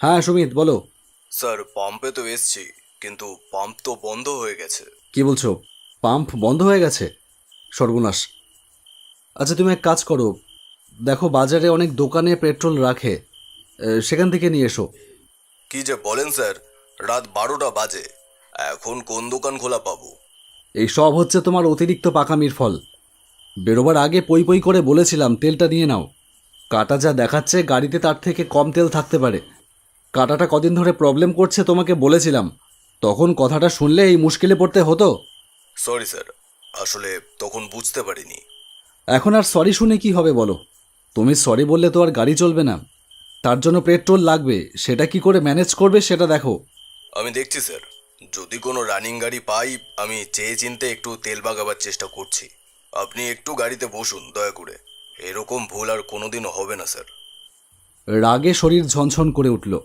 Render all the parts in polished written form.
হ্যাঁ সুমিত, বলো। স্যার, পাম্পে তো এসছি, কিন্তু পাম্প তো বন্ধ হয়ে গেছে। কি বলছো? পাম্প বন্ধ হয়ে গেছে? সর্বনাশ। আচ্ছা, তুমি এক কাজ করো, দেখো বাজারে অনেক দোকানে পেট্রোল রাখে, সেখান থেকে নিয়ে এসো। কি যে বলেন স্যার, রাত 12টা বাজে, এখন কোন দোকান খোলা পাবো? এই সব হচ্ছে তোমার অতিরিক্ত পাকামির ফল। বেরোবার আগে পই পই করে বলেছিলাম তেলটা নিয়ে নাও। কাটা যা দেখাচ্ছে গাড়িতে তার থেকে কম তেল থাকতে পারে। কাটাটা কদিন ধরে প্রবলেম করছে, তোমাকে বলেছিলাম। তখন কথাটা শুনলে এই মুশকিলে পড়তে হতো। সরি স্যার, আসলে তখন বুঝতে পারিনি। এখন আর সরি শুনে কি হবে বলো? তুমি সরি বললে তো আর গাড়ি চলবে না। তার জন্য পেট্রোল লাগবে, সেটা কি করে ম্যানেজ করবে সেটা দেখো। আমি দেখছি স্যার, যদি কোনো রানিং গাড়ি পাই আমি চেয়ে চিনতে একটু তেল বাগাবার চেষ্টা করছি। আপনি একটু গাড়িতে বসুন দয়া করে, এরকম ভুল আর কোনোদিনও হবে না স্যার। রাগে শরীর ঝনঝন করে উঠল।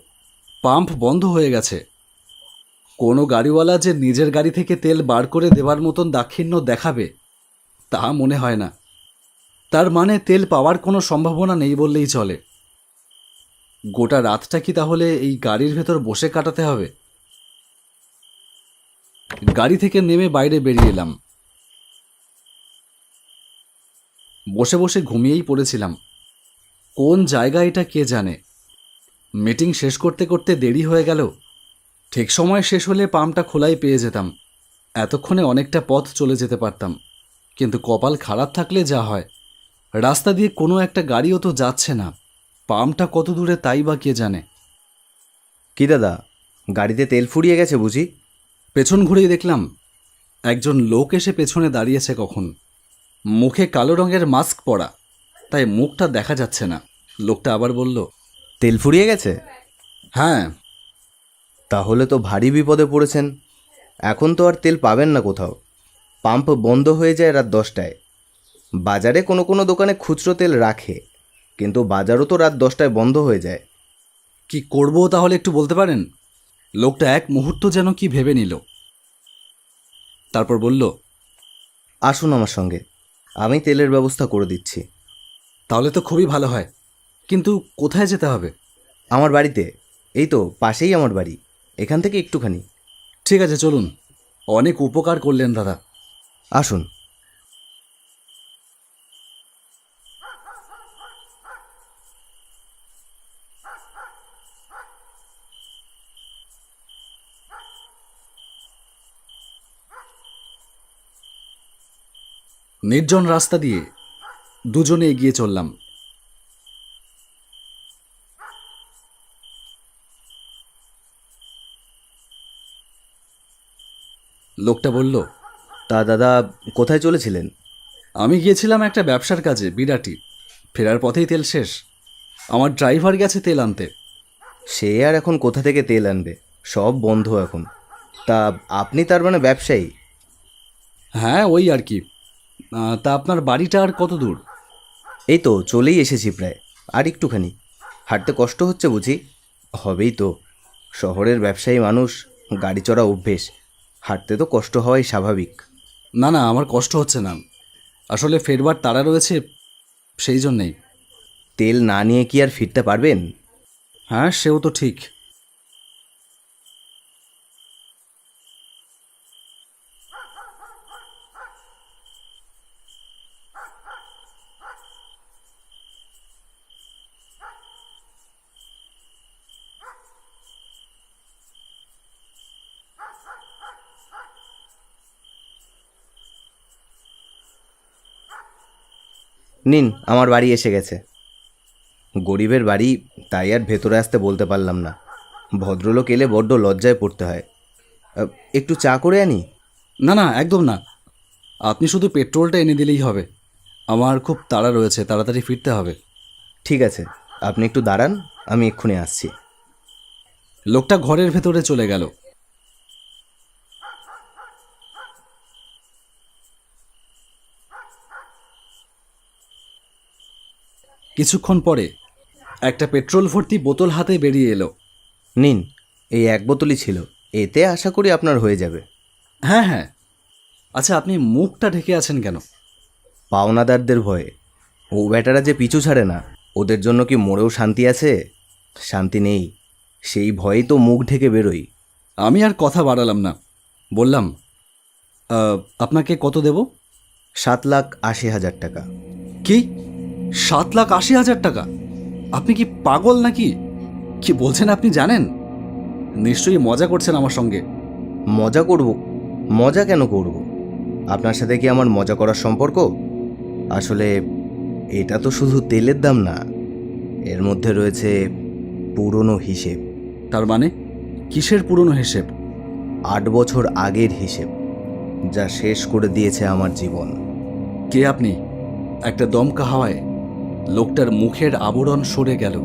পাম্প বন্ধ হয়ে গেছে। কোনো গাড়িওয়ালা যে নিজের গাড়ি থেকে তেল বার করে দেবার মতন দাক্ষিণ্য দেখাবে তা মনে হয় না। তার মানে তেল পাওয়ার কোনো সম্ভাবনা নেই বললেই চলে। গোটা রাতটা কি তাহলে এই গাড়ির ভেতর বসে কাটাতে হবে? গাড়ি থেকে নেমে বাইরে বেরিয়ে এলাম। বসে বসে ঘুমিয়েই পড়েছিলাম। কোন জায়গা এটা কে জানে। মিটিং শেষ করতে করতে দেরি হয়ে গেল। ঠিক সময় শেষ হলে পাম্পটা খোলাই পেয়ে যেতাম। এতক্ষণে অনেকটা পথ চলে যেতে পারতাম। কিন্তু কপাল খারাপ থাকলে যা হয়। রাস্তা দিয়ে কোনো একটা গাড়িও তো যাচ্ছে না। পাম্পটা কত দূরে তাই বা কে জানে। কি দাদা, গাড়িতে তেল ফুরিয়ে গেছে বুঝি? পেছন ঘুরেই দেখলাম একজন লোক এসে পেছনে দাঁড়িয়েছে কখন। মুখে কালো রঙের মাস্ক পরা, তাই মুখটা দেখা যাচ্ছে না। লোকটা আবার বলল, তেল ফুরিয়ে গেছে? হ্যাঁ। তাহলে তো ভারী বিপদে পড়েছেন। এখন তো আর তেল পাবেন না কোথাও। পাম্প বন্ধ হয়ে যায় রাত 10টায়। বাজারে কোনো কোনো দোকানে খুচরো তেল রাখে, কিন্তু বাজারও তো রাত 10টায় বন্ধ হয়ে যায়। কি করব তাহলে একটু বলতে পারেন? লোকটা এক মুহূর্ত যেন কি ভেবে নিল, তারপর বলল, আসুন আমার সঙ্গে, আমি তেলের ব্যবস্থা করে দিচ্ছি। তাহলে তো খুবই ভালো হয়, কিন্তু কোথায় যেতে হবে? আমার বাড়িতে, এই তো পাশেই আমার বাড়ি, এখান থেকে একটুখানি। ঠিক আছে, চলুন। অনেক উপকার করলেন দাদা। আসুন। নির্জন রাস্তা দিয়ে দুজনে এগিয়ে চললাম। লোকটা বলল, তা দাদা, কোথায় চলেছিলেন? আমি গিয়েছিলাম একটা ব্যবসার কাজে বিরাটি। ফেরার পথেই তেল শেষ। আমার ড্রাইভার গেছে তেল আনতে। সে আর এখন কোথা থেকে তেল আনবে, সব বন্ধ এখন। তা আপনি তার মানে ব্যবসায়ী? হ্যাঁ, ওই আর কি। তা আপনার বাড়িটা আর কত দূর? এই তো চলেই এসেছি প্রায়, আর একটুখানি। হাঁটতে কষ্ট হচ্ছে বুঝি? হবেই তো, শহরের ব্যবসায়ী মানুষ, গাড়ি চড়া অভ্যেস, হাঁটতে তো কষ্ট হওয়াই স্বাভাবিক। না না, আমার কষ্ট হচ্ছে না। আসলে ফেরবার তাড়া রয়েছে, সেই জন্যেই। তেল না নিয়ে কি আর ফিরতে পারবেন? হ্যাঁ, সেও তো ঠিক। নিন, আমার বাড়ি এসে গেছে। গরিবের বাড়ি, তাই আর ভেতরে আসতে বলতে পারলাম না। ভদ্রলোক এলে বড্ড লজ্জায় পড়তে হয়। একটু চা করে আনি? না না, একদম না। আপনি শুধু পেট্রোলটা এনে দিলেই হবে। আমার খুব তাড়া রয়েছে, তাড়াতাড়ি ফিরতে হবে। ঠিক আছে, আপনি একটু দাঁড়ান, আমি এক্ষুনি আসছি। লোকটা ঘরের ভেতরে চলে গেল। কিছুক্ষণ পরে একটা পেট্রোল ভর্তি বোতল হাতে বেরিয়ে এলো। নিন, এই এক বোতলই ছিল, এতে আশা করি আপনার হয়ে যাবে। হ্যাঁ হ্যাঁ। আচ্ছা, আপনি মুখটা ঢেকে আছেন কেন? পাওনাদারদের ভয়ে। ও বেটারা যে পিছু ছাড়ে না, ওদের জন্য কি মরেও শান্তি আছে? শান্তি নেই। সেই ভয়েই তো মুখ ঢেকে বেরোই। আমি আর কথা বাড়ালাম না, বললাম, আপনাকে কত দেব? 7,80,000 টাকা। কি? 7,80,000 টাকা? আপনি কি পাগল নাকি? কি বলছেন আপনি জানেন? নিশ্চয়ই মজা করছেন আমার সঙ্গে। মজা করব? মজা কেন করব? আপনার সাথে কি আমার মজা করার সম্পর্ক? আসলে এটা তো শুধু তেলের দাম না, এর মধ্যে রয়েছে পুরনো হিসেব। তার মানে কিসের পুরনো হিসেব? 8 বছর আগের হিসেব, যা শেষ করে দিয়েছে আমার জীবন। কে আপনি? একটা দমকা হাওয়ায় লোকটার মুখের আবরণ সরে গেল।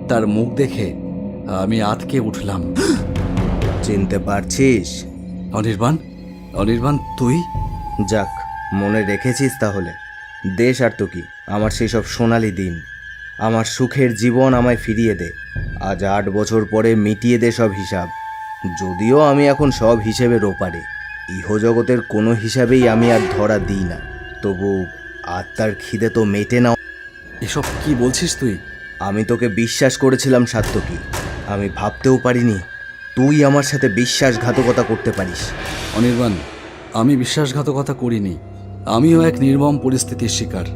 তার মুখ দেখে আমি আঁতকে উঠলাম। চিনতে পারছিস? অনির্বাণ, অনির্বাণ তুই? যাক, মনে রেখেছিস তাহলে। দেশ আর তো কি, আমার সেই সব সোনালি দিন, আমার সুখের জীবন আমায় ফিরিয়ে দে। আজ 8 বছর পরে মিটিয়ে দে সব হিসাব। যদিও আমি এখন সব হিসেবের ওপারে, ইহজগতের কোনো হিসাবেই আমি আর ধরা দিই না, তবু আত্মার খিদে তো মেটে না। এসব কি বলছিস তুই? আমি তোকে বিশ্বাস করেছিলাম সাত্তকী, আমি ভাবতেও পারিনি তুই আমার সাথে বিশ্বাসঘাতকতা করতে পারিস। অনির্বাণ, আমি বিশ্বাসঘাতকতা করিনি। আমিও এক নির্মম পরিস্থিতির শিকার।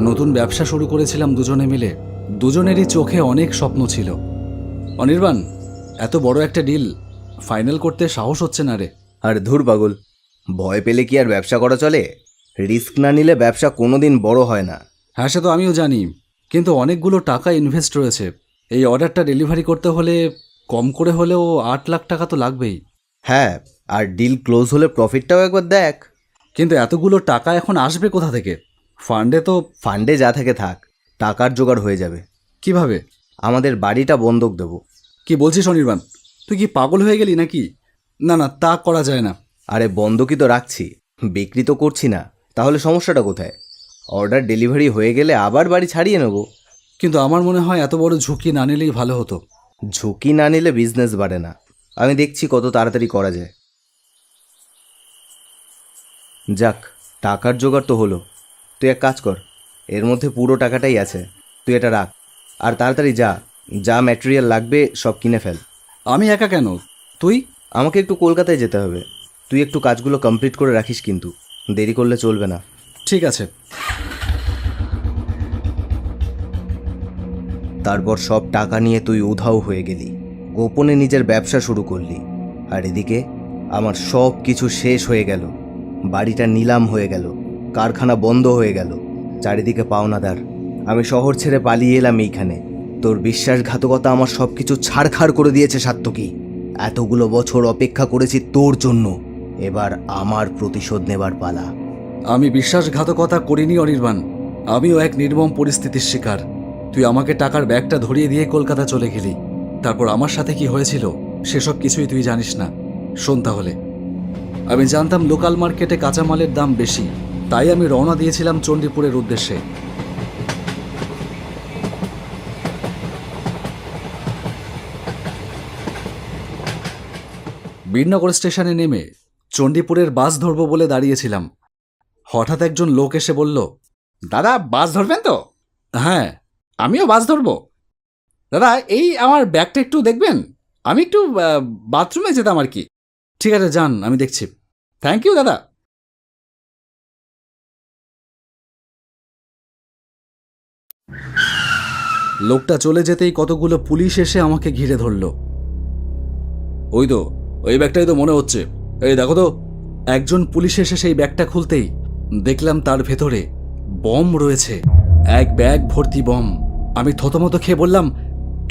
নতুন ব্যবসা শুরু করেছিলাম দুজনে মিলে। দুজনেরই চোখে অনেক স্বপ্ন ছিল। অনির্বাণ, এত বড় একটা ডিল ফাইনাল করতে সাহস হচ্ছে না রে। আর ধুর পাগল, ভয় পেলে কি আর ব্যবসা করা চলে? রিস্ক না নিলে ব্যবসা কোনোদিন বড় হয় না। হ্যাঁ, সে তো আমিও জানি, কিন্তু অনেকগুলো টাকা ইনভেস্ট রয়েছে। এই অর্ডারটা ডেলিভারি করতে হলে কম করে হলেও 8 লাখ টাকা তো লাগবেই। হ্যাঁ, আর ডিল ক্লোজ হলে প্রফিটটাও একবার দেখ। কিন্তু এতগুলো টাকা এখন আসবে কোথা থেকে? ফান্ডে তো। ফান্ডে যা থাকে থাক, টাকার জোগাড় হয়ে যাবে। কিভাবে? আমাদের বাড়িটা বন্ধক দেবো। কি বলছিস অনির্বাণ? তুই কি পাগল হয়ে গেলি নাকি? না না, তা করা যায় না। আরে বন্ধকই তো রাখছি, বিক্রি তো করছি না, তাহলে সমস্যাটা কোথায়? অর্ডার ডেলিভারি হয়ে গেলে আবার বাড়ি ছাড়িয়ে নেব। কিন্তু আমার মনে হয় এত বড় ঝুঁকি না নিলেই ভালো হতো। ঝুঁকি না নিলে বিজনেস বাড়ে না। আমি দেখছি কত তাড়াতাড়ি করা যায়। যাক, টাকার জোগাড় তো হলো। তুই এক কাজ কর, এর মধ্যে পুরো টাকাটাই আছে, তুই এটা রাখ। আর তাড়াতাড়ি যা, যা ম্যাটেরিয়াল লাগবে সব কিনে ফেল। আমি একা কেন? তুই? আমাকে একটু কলকাতায় যেতে হবে, তুই একটু কাজগুলো কমপ্লিট করে রাখিস, কিন্তু দেরি করলে চলবে না। ঠিক আছে। তারপর সব টাকা নিয়ে তুই উধাও হয়ে গেলি, গোপনে নিজের ব্যবসা শুরু করলি। আর এদিকে আমার সব কিছু শেষ হয়ে গেল। বাড়িটা নিলাম হয়ে গেল, কারখানা বন্ধ হয়ে গেল, চারিদিকে পাওনাদার। আমি শহর ছেড়ে পালিয়ে এলাম এইখানে। তোর বিশ্বাসঘাতকতা আমার সব কিছু ছাড়খাড় করে দিয়েছে সাত্তকী। এতগুলো বছর অপেক্ষা করেছি তোর জন্য, এবার আমার প্রতিশোধ নেবার পালা। আমি বিশ্বাসঘাতকতা করিনি অনির্বাণ। আমিও এক নির্মম পরিস্থিতির শিকার। তুই আমাকে টাকার ব্যাগটা ধরিয়ে দিয়ে কলকাতা চলে গেলি। তারপর আমার সাথে কি হয়েছিল সেসব কিছুই তুই জানিস না। শোন তাহলে, আমি জানতাম লোকাল মার্কেটে কাঁচামালের দাম বেশি, তাই আমি রওনা দিয়েছিলাম চণ্ডীপুরের উদ্দেশ্যে। বীরনগর স্টেশনে নেমে চণ্ডীপুরের বাস ধরবো বলে দাঁড়িয়েছিলাম। হঠাৎ একজন লোক এসে বলল, দাদা বাস ধরবেন তো? হ্যাঁ, আমিও বাস ধরবো। দাদা এই আমার ব্যাগটা একটু দেখবেন, আমি একটু বাথরুমে যেতাম আর কি। ঠিক আছে যান, আমি দেখছি। থ্যাংক ইউ দাদা। লোকটা চলে যেতেই কতগুলো পুলিশ এসে আমাকে ঘিরে ধরল। ওই তো, ওই ব্যাগটাই তো মনে হচ্ছে, এই দেখো তো। একজন পুলিশ এসে সেই ব্যাগটা খুলতেই দেখলাম তার ভেতরে বম রয়েছে, এক ব্যাগ ভর্তি বম। আমি থতমত খেয়ে বললাম,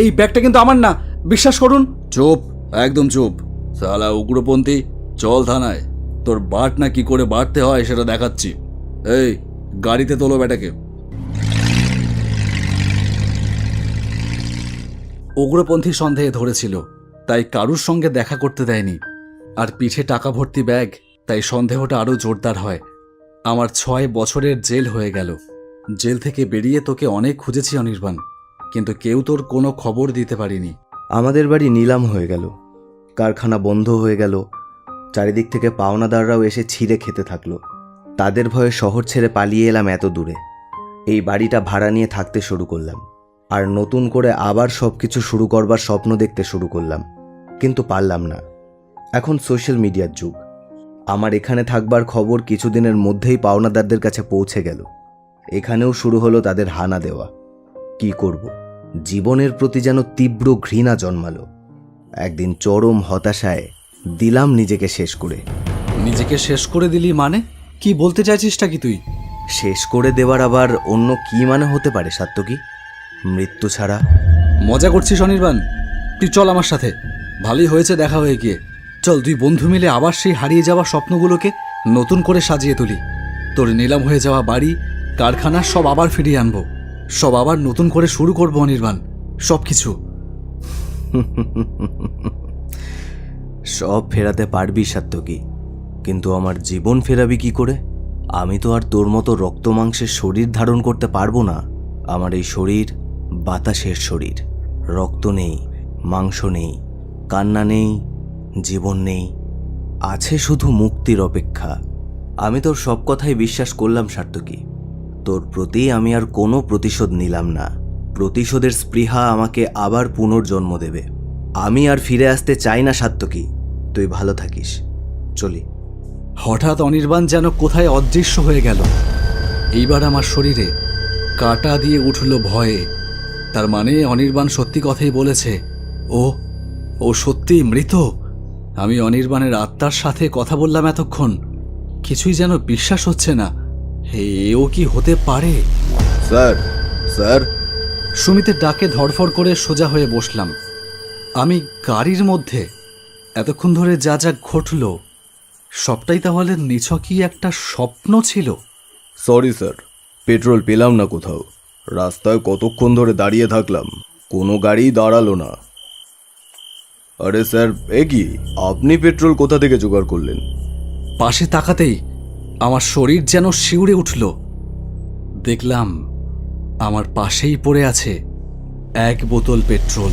এই ব্যাগটা কিন্তু আমার না, বিশ্বাস করুন। চুপ, একদম চুপ, সালা উগ্রপন্থী। চল থানায়, তোর বাট না কি করে বাড়তে হয় সেটা দেখাচ্ছি। এই গাড়িতে তোলো ব্যাটাকে। উগ্রপন্থী সন্দেহে ধরেছিল, তাই কারুর সঙ্গে দেখা করতে দেয়নি। আর পিঠে টাকা ভর্তি ব্যাগ, তাই সন্দেহটা আরও জোরদার হয়। আমার 6 বছরের জেল হয়ে গেল। জেল থেকে বেরিয়ে তোকে অনেক খুঁজেছি অনির্বাণ, কিন্তু কেউ তোর কোনো খবর দিতে পারিনি। আমাদের বাড়ি নিলাম হয়ে গেল, কারখানা বন্ধ হয়ে গেল, চারিদিক থেকে পাওনাদাররাও এসে ছিঁড়ে খেতে থাকলো। তাদের ভয়ে শহর ছেড়ে পালিয়ে এলাম এত দূরে। এই বাড়িটা ভাড়া নিয়ে থাকতে শুরু করলাম। আর নতুন করে আবার সব কিছু শুরু করবার স্বপ্ন দেখতে শুরু করলাম, কিন্তু পারলাম না। এখন সোশ্যাল মিডিয়ার যুগ। আমার এখানে থাকবার খবর কিছুদিনের মধ্যেই পাওনাদারদের কাছে পৌঁছে গেল। এখানেও শুরু হলো তাদের হানা দেওয়া। কি করব, জীবনের প্রতি যেন তীব্র ঘৃণা জন্মালো। একদিন চরম হতাশায় দিলাম নিজেকে শেষ করে। নিজেকে শেষ করে দিলি মানে? কি বলতে চাইছিসটা কি তুই? শেষ করে দেওয়ার আবার অন্য কি মানে হতে পারে সাত্তকী? মৃত্যু ছাড়া। মজা করছিস অনির্বাণ? তুই চল আমার সাথে, ভালোই হয়েছে দেখা হয়ে গিয়ে। চল দুই বন্ধু মিলে আবার সেই হারিয়ে যাওয়া স্বপ্নগুলোকে নতুন করে সাজিয়ে তুলি। তোর নিলাম হয়ে যাওয়া বাড়ি, কারখানা সব আবার ফিরিয়ে আনবো, সব আবার নতুন করে শুরু করবো অনির্বাণ, সব কিছু। সব ফেরাতে পারবি সাত্তকী, কিন্তু আমার জীবন ফেরাবি কি করে? আমি তো আর তোর মতো রক্ত মাংসের শরীর ধারণ করতে পারবো না। আমার এই শরীর বাতাসের শরীর। রক্ত নেই, মাংস নেই, কান্না নেই, জীবন নেই। আছে শুধু মুক্তির অপেক্ষা। আমি তোর সব কথাই বিশ্বাস করলাম সাত্তকী। তোর প্রতি আমি আর কোনো প্রতিশোধ নিলাম না। প্রতিশোধের স্পৃহা আমাকে আবার পুনর্জন্ম দেবে। আমি আর ফিরে আসতে চাই না সাত্তকী। তুই ভালো থাকিস, চলি। হঠাৎ অনির্বাণ যেন কোথায় অদৃশ্য হয়ে গেল। এইবার আমার শরীরে কাঁটা দিয়ে উঠল ভয়ে। তার মানে অনির্বাণ সত্যি কথাই বলেছে। ও সত্যিই মৃত। আমি অনির্বাণের আত্মার সাথে কথা বললাম এতক্ষণ, কিছুই যেন বিশ্বাস হচ্ছে না। এও কি হতে পারে? Sir, sir. সুমিতের ডাকে ধড়ফড় করে সোজা হয়ে বসলাম। আমি গাড়ির মধ্যে এতক্ষণ ধরে যা যা ঘটল সবটাই তাহলে নিছকই একটা স্বপ্ন ছিল। সরি স্যার, পেট্রোল পেলাম না কোথাও। রাস্তায় কতক্ষণ ধরে দাঁড়িয়ে থাকলাম, কোনো গাড়ি দাঁড়ালো না। আরে স্যার, এ কি, আপনি পেট্রোল কোথা থেকে জোগাড় করলেন? পাশে তাকাতেই আমার শরীর যেন শিউরে উঠল। দেখলাম আমার পাশেই পড়ে আছে 1 বোতল পেট্রোল।